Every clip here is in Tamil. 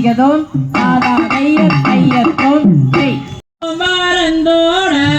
Gadon, ada ayat kon, marandora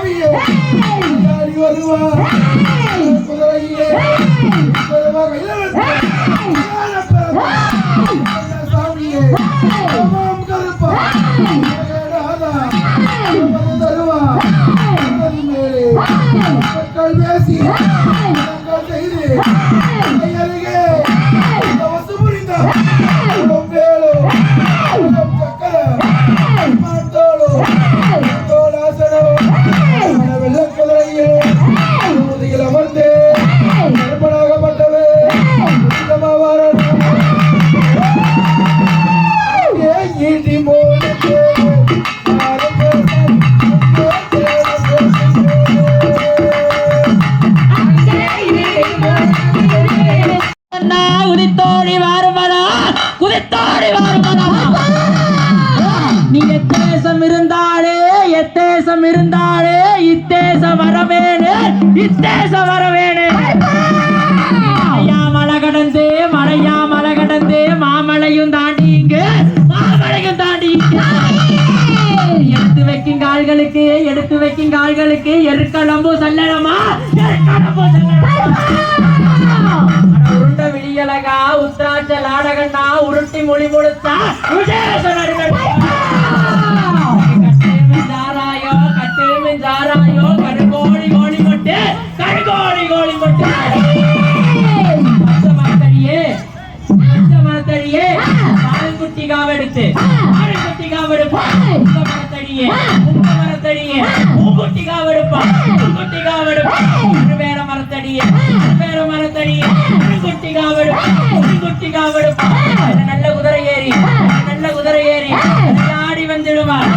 சாமியே யாரி வருவா குதிரையே சாமியே கருப்பா தருவா மேலே மக்கள் பேசி செய்து அருகே வசு புரிந்த வேலோ சக்கர மாட்டோளோ தோளாசனோ வெள்ளக்குதிரையே முதுகில் அமர்ந்து கருப்பனாகப்பட்டவே ஈட்டி மோனுக்கு உதித்தோடி வாருமடா குதித்தோடி வாருமடா நீ எத்தேசம் இருந்தாலே இத்தேசம் வரவேணு இத்தேசம் வரவேணு மலையா மலை கடந்து மாமலையும் தாண்டி இங்கு மாமலையும் தாண்டி எடுத்து வைக்கும் கால்களுக்கு எருக்களம்பு சல்லடமா உருண்ட விழியலகா உத்ராட்ச லாடகண்ணா உருட்டி மொழி முழுத்தா கட்டுமிஞ்சாராயோ கடுகோழி கோழி மொட்டு மரத்தடியே பாலுக்குட்டி காவெடுத்து மரத்தடியே பூக்குட்டி காவெடுப்பா வேற மரத்தடியே குட்டி காவெடுப்பா நல்ல குதிரை ஏறி ஆடி வந்துடுவான்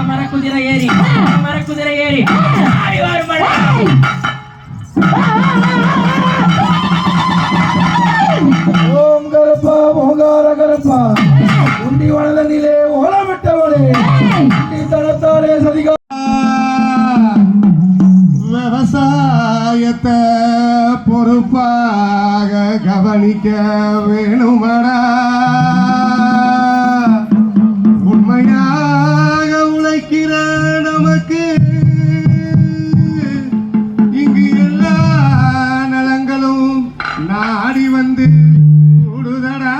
மரக்குதிரை ஏறி ஆடி வருமாடா ஓம் கருப்பா ஓங்கார கருப்பா உண்டி வனதனிலே ஓலமிட்டவளே உண்டி தனத்தாலே சதிகா விவசாயத்தை பொறுப்பாக கவனிக்க வேணுமடா உண்மையாக உழைக்கிற நமக்கு இங்கு எல்லா நலங்களும் நாடி வந்து கூடுதடா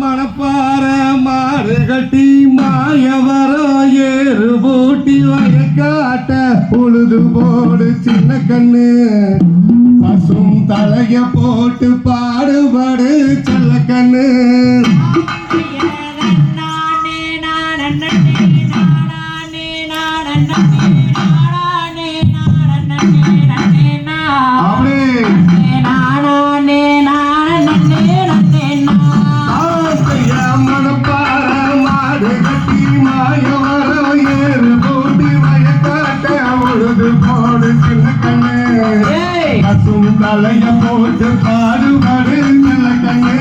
மணப்பாற மாறு கட்டி மாயவரோ ஏறு பூட்டி வயக்காட்ட உழுது போடு சின்ன கண்ணு பசும் தலைய போட்டு பாடுபடு செல்ல கண்ணு தலைய போட்டு பாடுபடு நல்ல கண்ணு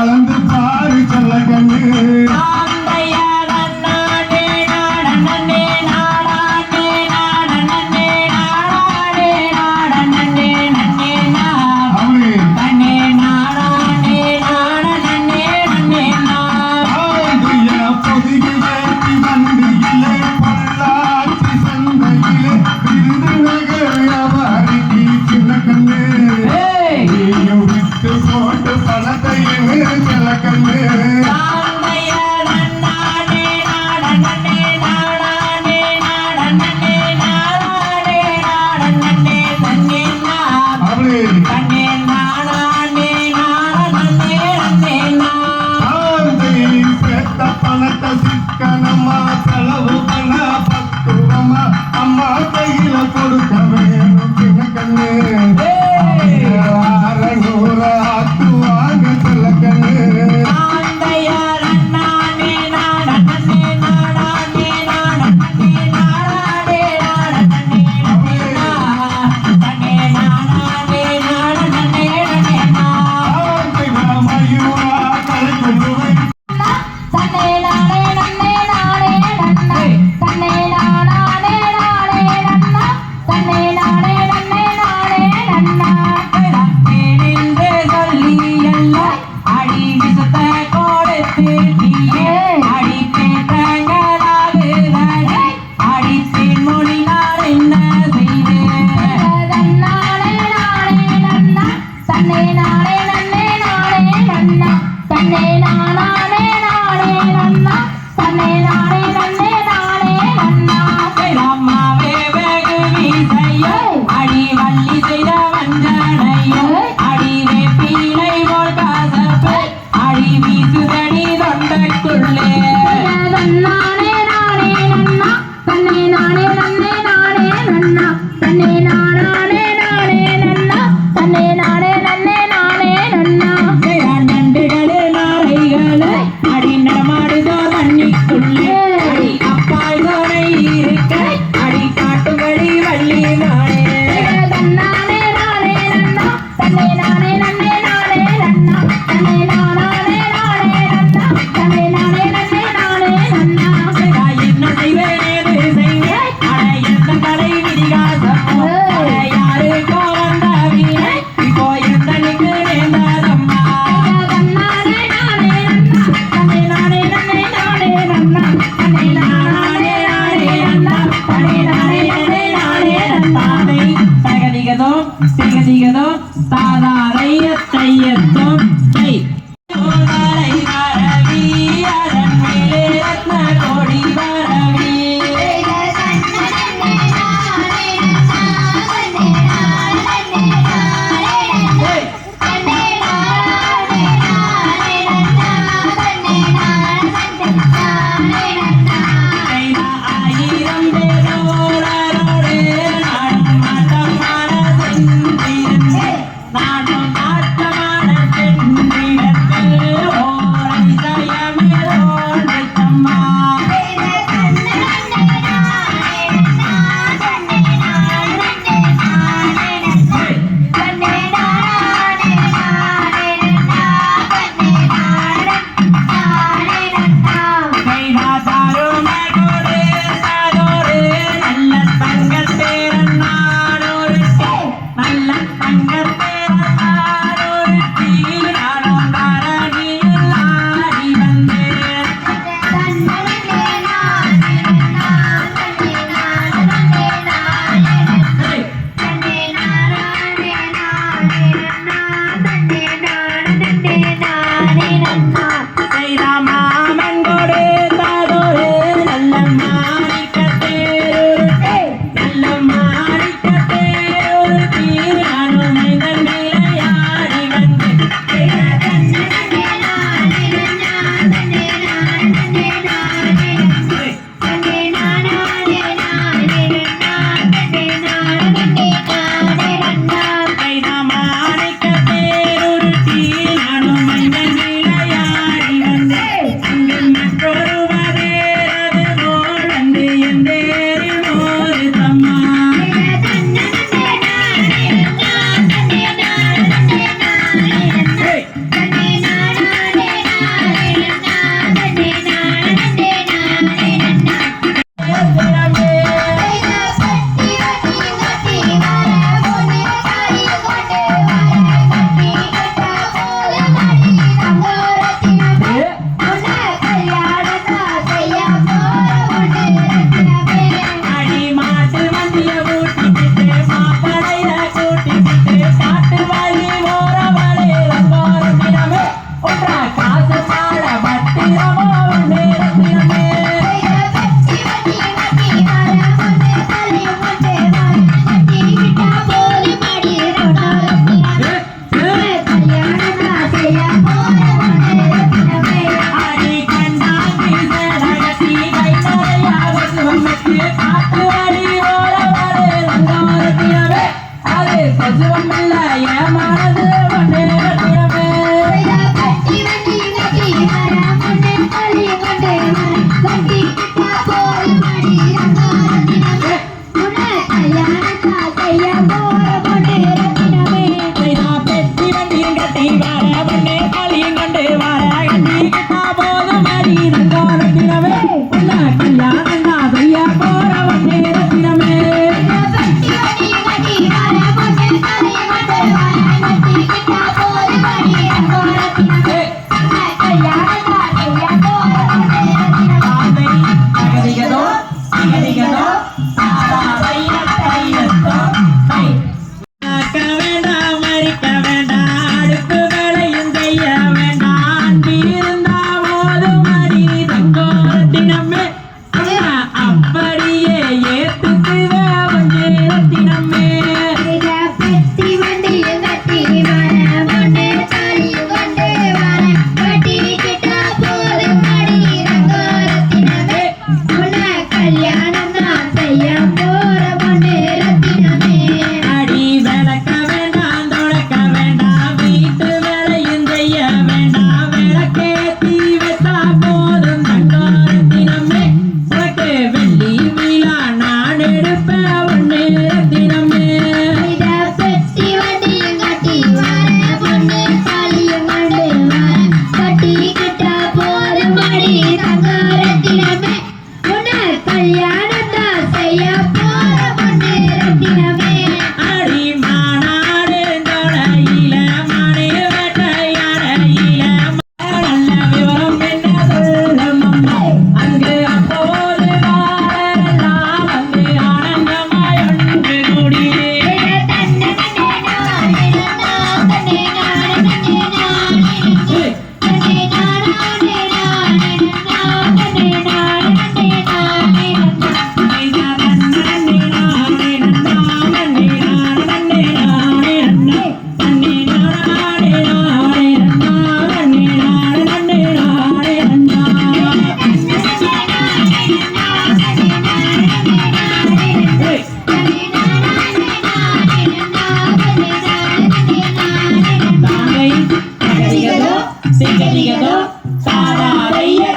அளந்து பாரு செல்ல கண்ணு வீசுதடி தொண்டக்குள்ளே தன்னானே நானே நன்னா தன்னை நானே நன்னே நானே நன்னா தன்னை நானே நானே நன்னா தன்னை நானே நன்னே நானே நன்னா நண்டுகளே நாரைகளே அடி நடமாடுதோ தண்ணிக்குள்ளே அடி அப்பால் தோரை இருக்க அடி காட்டும்படி வள்ளி நானே தன்னானே நானே நன்னா தன்னை நானே நன்னே நானே நன்னா தன்னை நானே நானே நன்னா தன்னை நானே நன்னே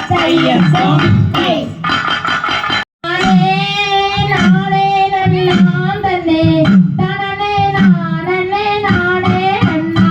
தையத்தோம் தை. நானே நானே நன்னாம் தன்னே தனனே நானே நானே நன்னா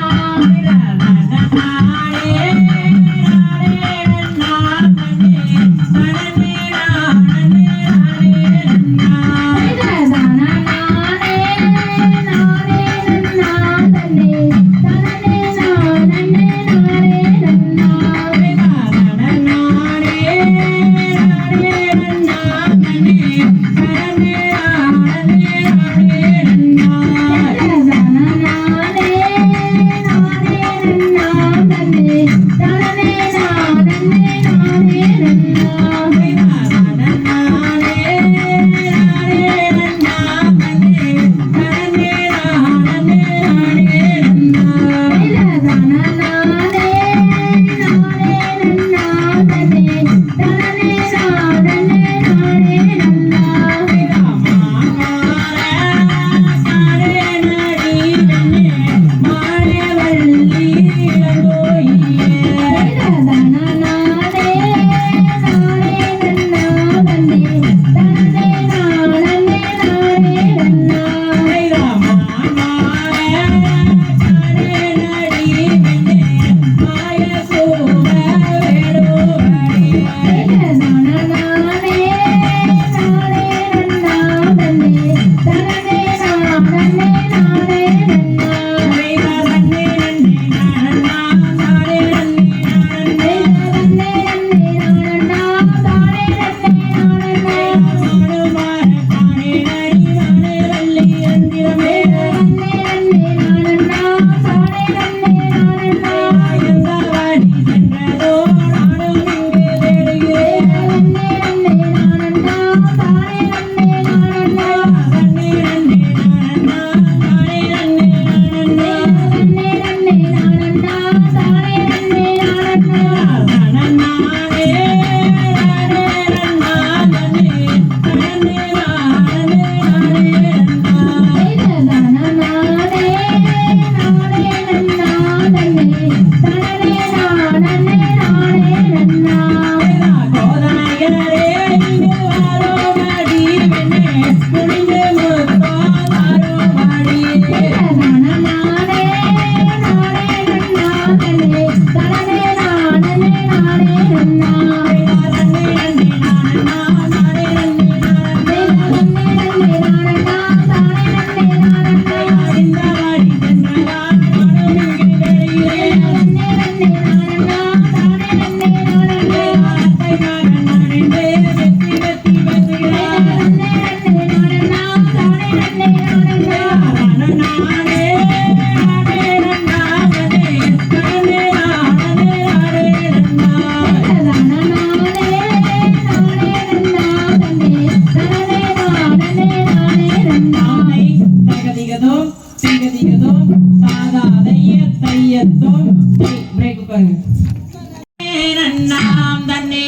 நன்னாம் தன்னே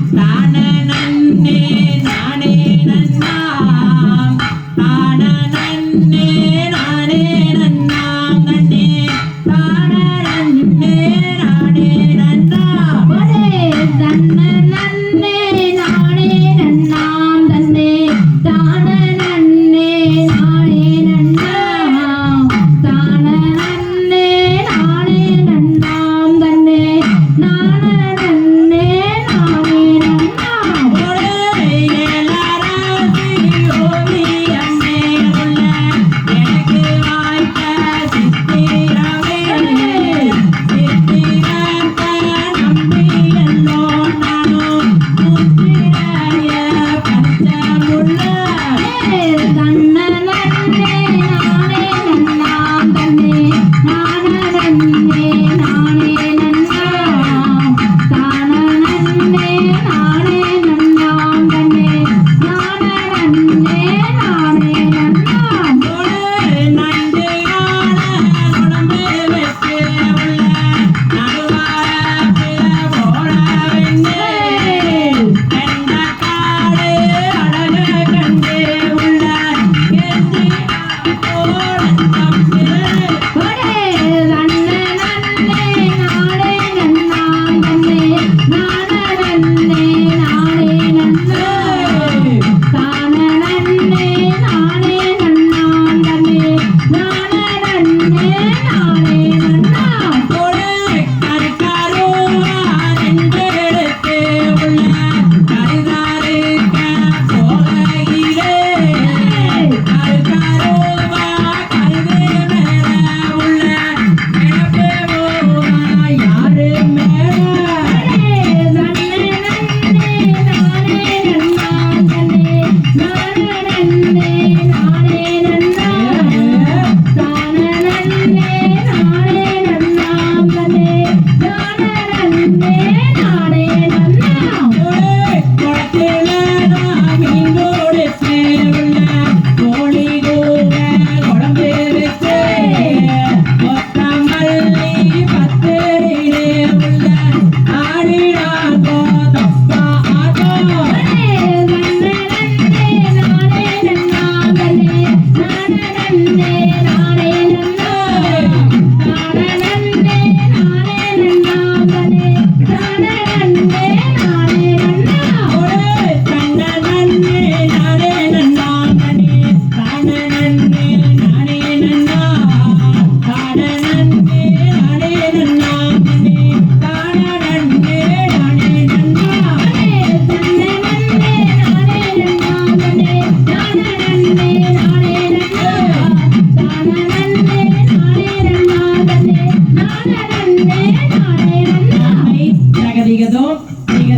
தான நன்னே நானே நன்னாம் தான நன்னே நானே நன்னாம் தன்னே தான நன்னே நானே நன்னாம் தன்ன நன்னே நானே நன்னாம் தன்னே தான நன்னே நானே நன்னாம் தான நன்னே நானே நன்னாம் தன்னே நான நன்னே நானே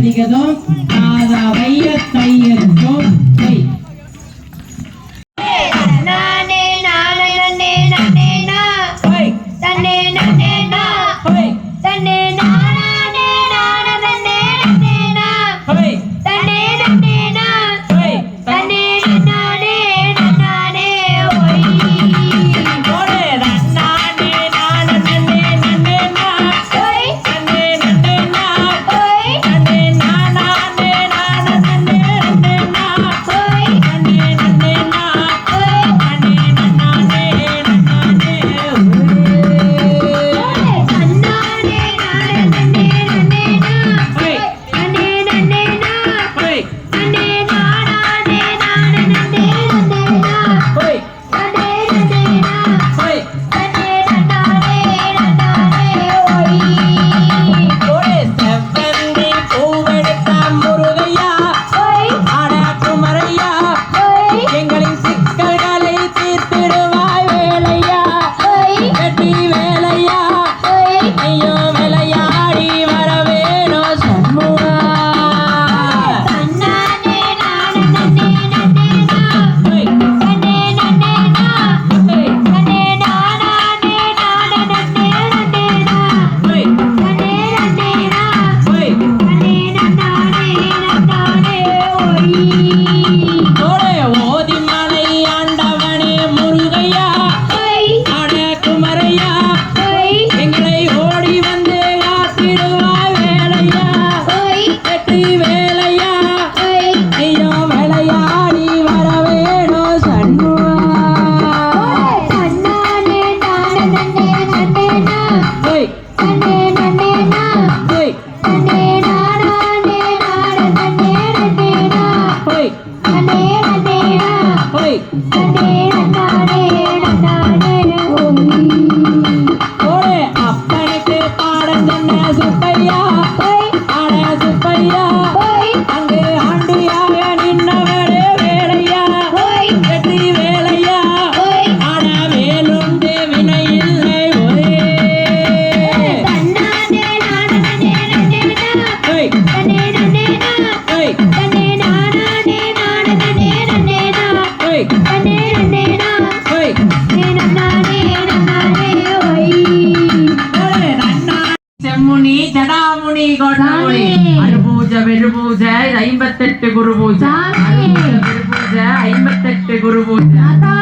தகதிகதும் நாத வைய கையெழுத்தும் வை நானே நானே நன்னே நன்னே நா வை தன்னே நன்னே நா வை தன்னே நானே நானே நன்னே நன்னே நா வை தன்னே நன்னே நா வை தன்னே நானே நானே ஓய் ஓடே நன்னானே நானே நன்னே நன்னே நா ஓய் நன்னே நன்னே நா ஓய் நன்னே நானே நானே நன்னே நன்னே நா ஓய் நன்னே நன்னே நா ஓய் நன்னே நன்னானே நன்னானே தன்னானே நானே நன்னே நன்னே நா வை தன்னே நன்னே நா வை தன்னே நானே நானே நன்னே நன்னே நா வை தன்னே நன்னே நா வை தன்னே நானே நானே ஓய் ஓடே செவ்வந்தி பூவெடுத்த முருகையா ஓய் ஆட குமரையா ஓய் எங்களின் சிக்கல்களை தீர்த்திடுவாய் வேலையா ஓய் வெட்டி வேலையா ஓய் ஐயோ விளையாடி வரவேணோ சண்முகா தன்னானே நானே நன்னே நன்னே நா ஓய் தன்னே நன்னே நா ஓய் தன்னே நானே நானே நன்னே நன்னே நா ஓய் தன்னே நன்னே நா ஓய் தன்னே நானே நானே ஓய் ஓடே ஓதி மலை ஆண்டவனே முருகையா ஓய் ஆட குமரையா ஓய் எங்களை ஓடி வந்து காத்திடுவாய் வேலையா ஓய் வெற்றி வேலையா ஓய் ஐயோ விளையாடி வரவேணோ சண்முகா தன்னானே நானே நன்னே நன்னே நா ஓய் தன்னே நன்னே நா ஓய் தன்னே நானே நானே நன்னே நன்னே நா ஓய் தன்னே நன்னே நா ஓய் தன்னே நானே நானே ஓய் ஓடே அப்பனுக்கு பாடம் சொன்ன சுப்பையா ஓய் ஆட சுப்பையா ஓய் அங்கு ஆண்டியாக நின்னவரே வேலையா ஓய் வெற்றி வேலையா ஓய் ஆட வேலுண்டு வினை இல்லை ஒரே தன்னானே நானே நன்னே நன்னே நா ஓய் தன்னே நன்னே நா ஓய் தன்னே நானே நானே நன்னே நன்னே நா ஓய் தன்னே நன்னே நா ஓய் நானே நானே ஓய் ஓடே நன்னா செம்முனி ஜடாமுனி கோட்டாமுனி சாமி. அனுபூஜ வெறுபூஜ 58 குரு பூஜை சாமி. பூஜை 58 குரு பூஜை தாத்தா.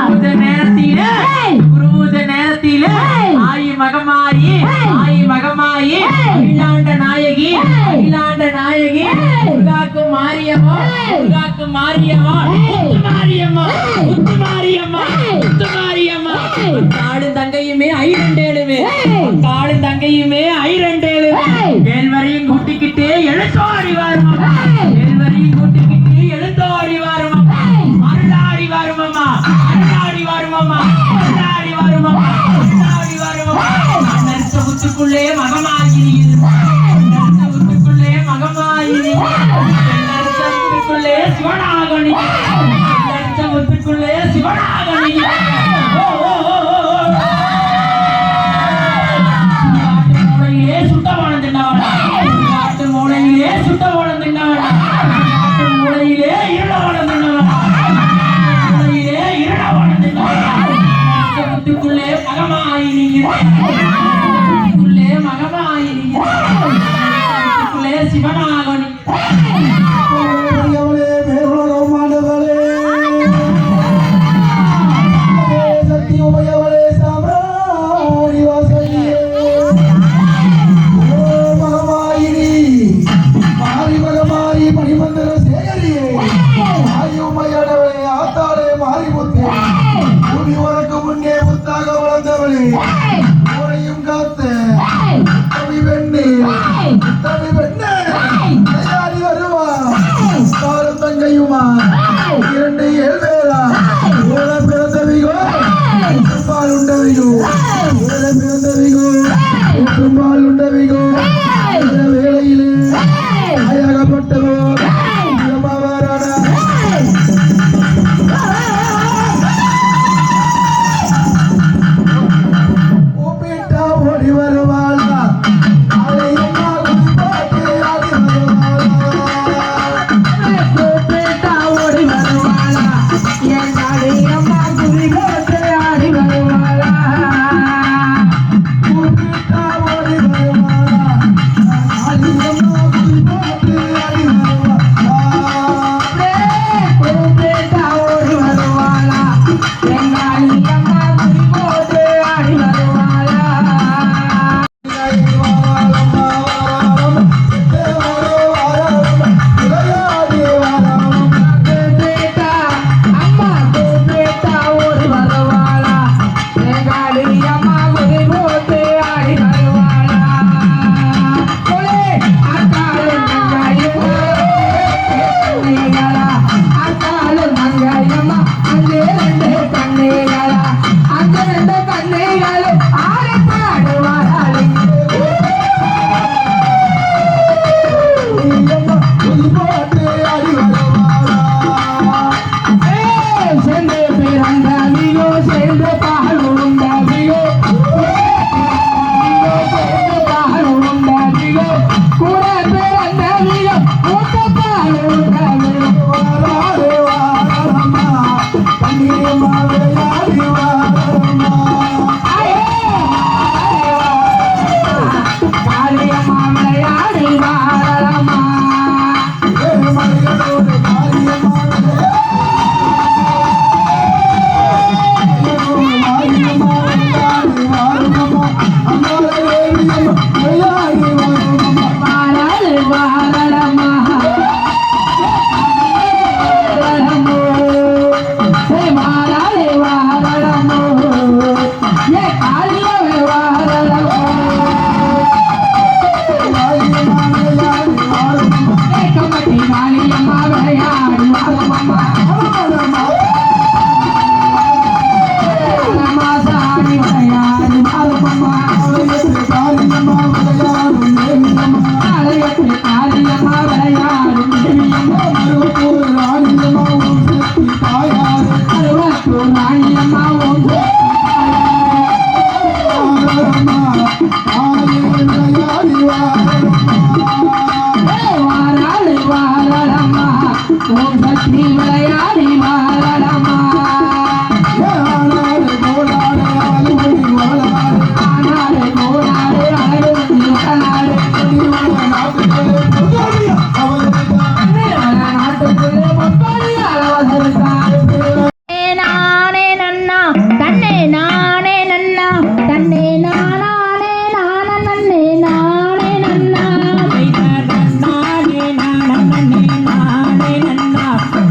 பூஜை நேரத்திலே ஏய். குரு பூஜை நேரத்திலே ஏய். ஆயி மகமாயி ஏய். ஆயி மகமாயி ஏய். அகிலாண்ட நாயகி ஏய். அகிலாண்ட நாயகி ஏய். முருகாக்கு மாரியம்மா ஏய். முருகாக்கு மாரியம்மா ஏய். முத்து மாரியம்மா ஏய். முத்து மாரியம்மா ஏய். முத்து மாரியம்மா ஏய். காடு தங்கையுமே ஐரண்டேழுமே ஏய். காடு தங்கையுமே ஐரண்டேழுமே ஏய். கேழ்வரையும் கூட்டிக்கிட்டு எழுத்தோடி வருமாமா ஏய். கேழ்வரையும் கூட்டிக்கிட்டு எழுத்தோடி வருமாமா ஏய். அருளாடி வருமாமா அருளாடி வருமாமா அருளாடி வருமாமா அருளாடி வருமாமா நர்த்த புத்துக்குள்ளே மகமாயினி நர்த்த புத்துக்குள்ளே மகமாயினி நர்த்த புத்துக்குள்ளே சிவனாகணி நர்த்த புத்துக்குள்ளே சிவனாகணி ஓ ஓ ஓ ஓ காட்டு மூளையிலே சுட்ட பழம் தின்னவனா காட்டு மூளையிலே சுட்ட பழம் தின்னவனா காட்டு மூளையிலே இருள பழம் தின்னவனா மூளையிலே இருள பழம் தின்னவனா புத்துக்குள்ளே மகமாயினி புத்துக்குள்ளே மகமாயினி புத்துக்குள்ளே சிவனாகணி பெரியவளே, பேருலகம் ஆண்டவளே, சக்தி உமையவளே, சாம்ராணி வாசலியே, ஓ மகமாயினி, மாரி மகமாயி, மணிமந்திர சேகரியே, ஆயி உமையானவளே, ஆத்தாளே, மாரிமுத்தே, பூமி உனக்கு முன்னே முத்தாக வளர்ந்தவளே, ஊரையும் காத்த தமிழ் வெண்ணே, தமிழ் வெண்ணே, தயாரி வாரடமா வாரடமோ மாறாளே வாரடமோ ஏ காளியவே வாரடமோ ஏ கமட்டி காளியம்மா விளையாடி வாரம்மா சாடி விளையாடி வாரம்மா காளியம்மா விளையாடும் தேவியம்மா ராணியம்மா ராணியம்மா வாராளி வாரடமா ஓம் சக்தி விளையாடி வாரடமா ஆனாலே கோடாடு அழகு நாட்டுக்குள்ளே பொற்காளி அளவதற்கான நானே நன்னா தன்னை நானே நன்னா தன்னை நானே நான நன்னே நானே நன்னா நானே நானே நானே நன்னா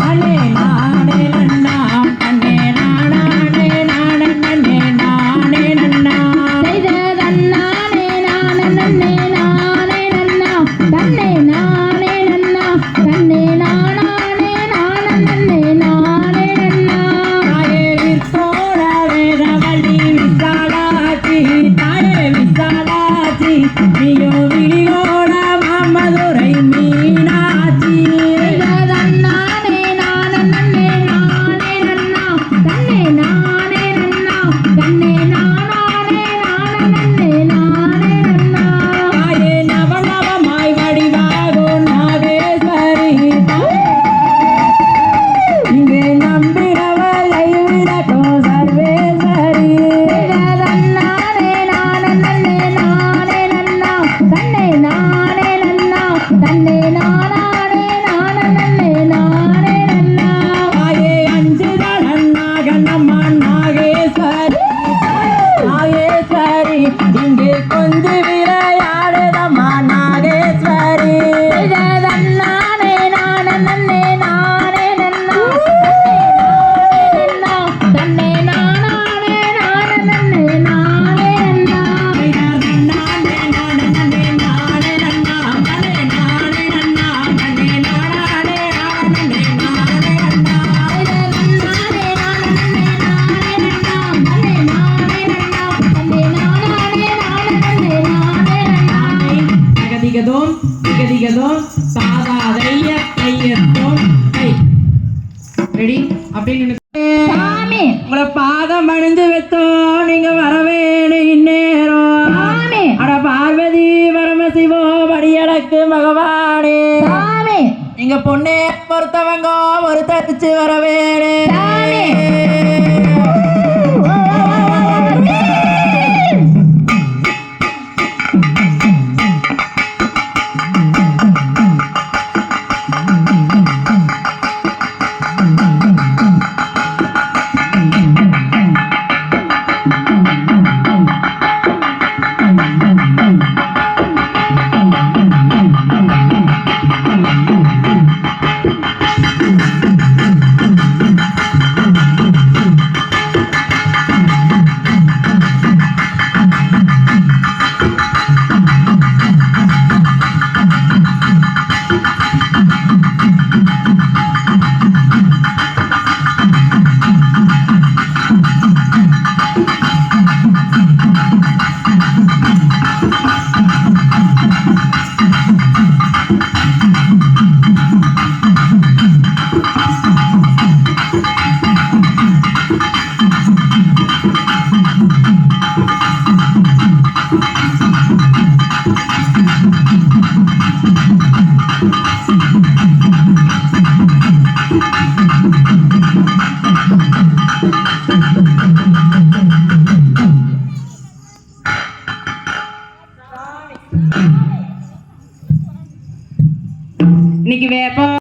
அனே நானே நன்னா அனே நானே நானே நன்னே நானே நன்னா செய்த தன்னானே நான நன்னே நானே நன்னா தன்னை நானே நன்னா தன்னை நானே நான நன்னே நானே நன்னா தாயே வித்தோட வேதவள்ளி விசாலாச்சி தாயே விசாலாச்சி நீயோ விழியோட மாமதுரை மீனாட்சி தன்னானே நான நன்னே நானே நன்னா தன்னை நானே நன்னா தன்னை நானே நான நன்னே நானே நன்னா தாயே நவநவமாய் வடிவாகும் நாகேஸ்வரி இங்கே நம்பினவளை விடட்டும் சர்வேஸ்வரி தன்னானே நான நன்னே நானே நன்னா தன்னை நானே நன்னா தன்னை நானே நான நன்னே நானே நன்னா தாயே அஞ்சுதலன் நாகனம்மா நாகேஸ்வரி நாகேஸ்வரி இங்கே கொஞ்சு விளையாடுதம்மா நாகேஸ்வரி தன்னானே நான நன்னே நானே நன்னா தன்னை நானே நான நன்னே நானே நன்னா ரெடி அப்படின்னு சாமி உங்களை பாதம் அணிந்து வைத்தோம் நீங்க வரவேணும் இந்நேரம் சாமி அட பார்வதி பரமசிவோ படியடக்கு பகவானே சாமி நீங்க பொண்ணே பொறுத்தவங்க ஒருத்தரிச்சு வரவேணு சாமி. இன்னைக்கு வேப்பம்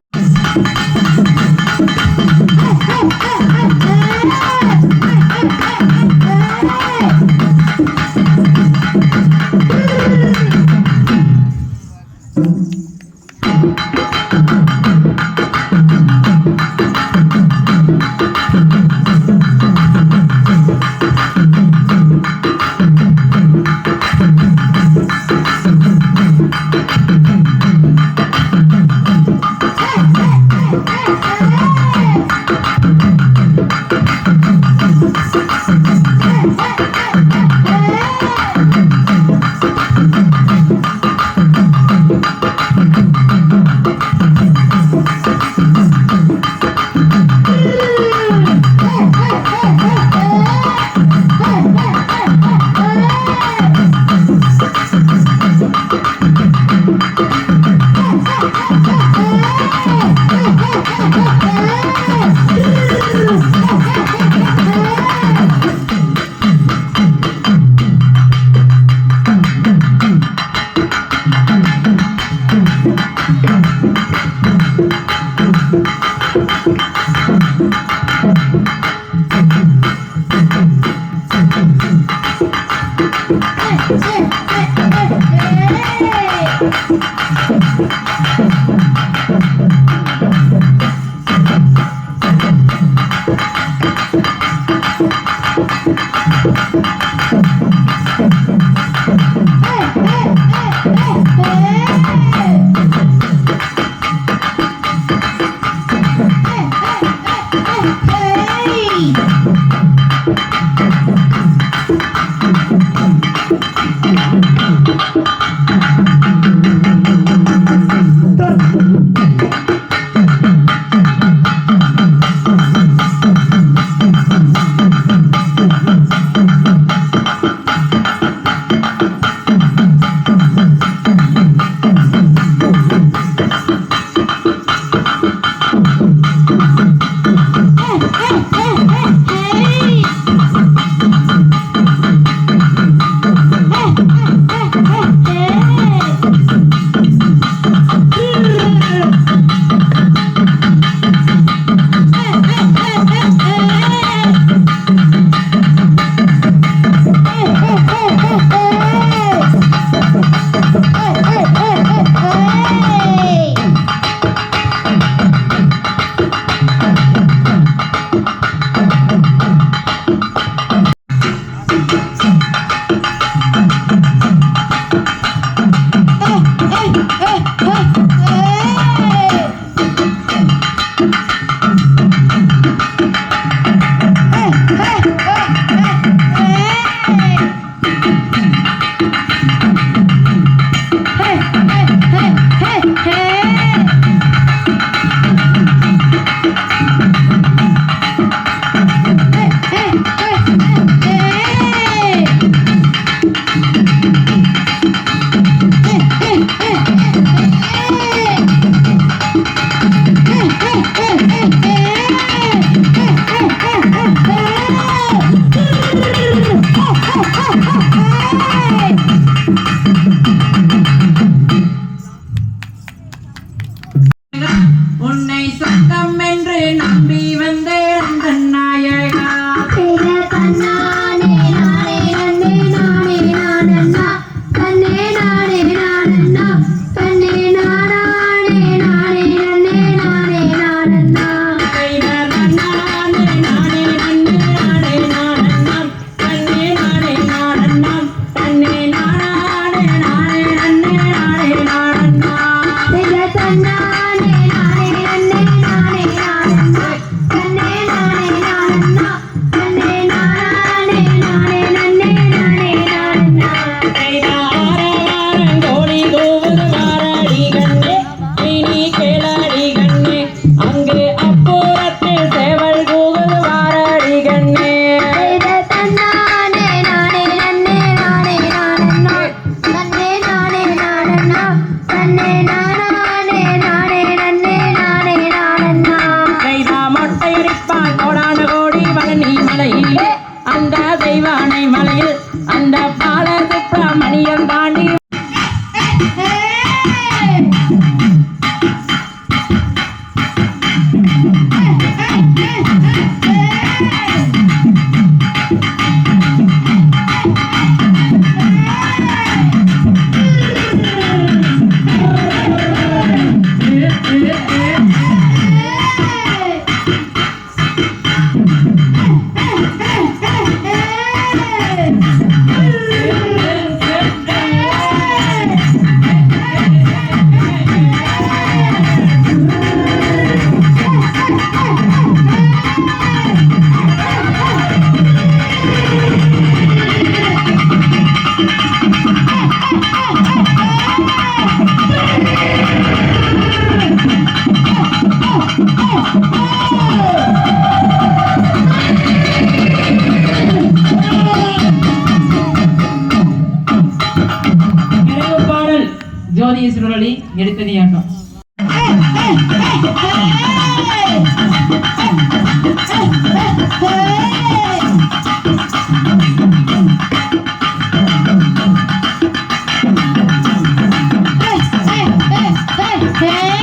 தன்னானே நானே நன்னே நானே நானே தன்னே நானே நானே தன்னே நானே நானே நன்னே நானே நானே கோழி கூவுது வாரடி கண்ணே நீ கேளடி கண்ணே அங்கே அப்புறத்தில் சேவல் கூவுது வாரடி கண்ணே தன்னானே நானே நன்னே நானே நானே தன்னே நானே நானே தன்னே நானே நானே நன்னே நானே நானே கைதா மொட்டையடிப்பான் கோடான கோடி பழனி மலையிலே அந்த தெய்வானை மலையில் அந்த பால சுப்பிரமணியம் தாண்டி ஜோதிய சுழலி எடுத்தனியாட்டம் Hey!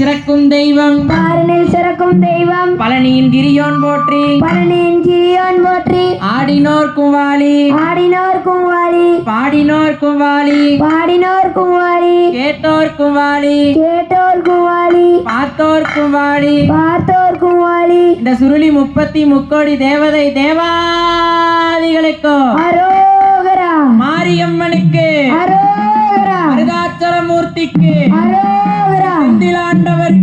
சிறக்கும் தெய்வம் பாரினில் சிறக்கும் தெய்வம் பழனியின் கிரியோன் போற்றி பழனியின் கிரியோன் போற்றி ஆடினோர்க்கும் வாழி ஆடினோர்க்கும் வாழி பாடினோர்க்கும் வாழி பாடினோர்க்கும் வாழி கேட்டோர்க்கும் வாழி கேட்டோர்க்கும் வாழி பார்த்தோர்க்கும் வாழி பார்த்தோர்க்கும் வாழி இந்த சுருளி 30 தேவதை தேவாதிகளுக்கும் அரோகரா மாரியம்மனுக்கு அரோகரா அருகாச்சலமூர்த்திக்கு அரோகரா செந்திலாண்டவருக்கு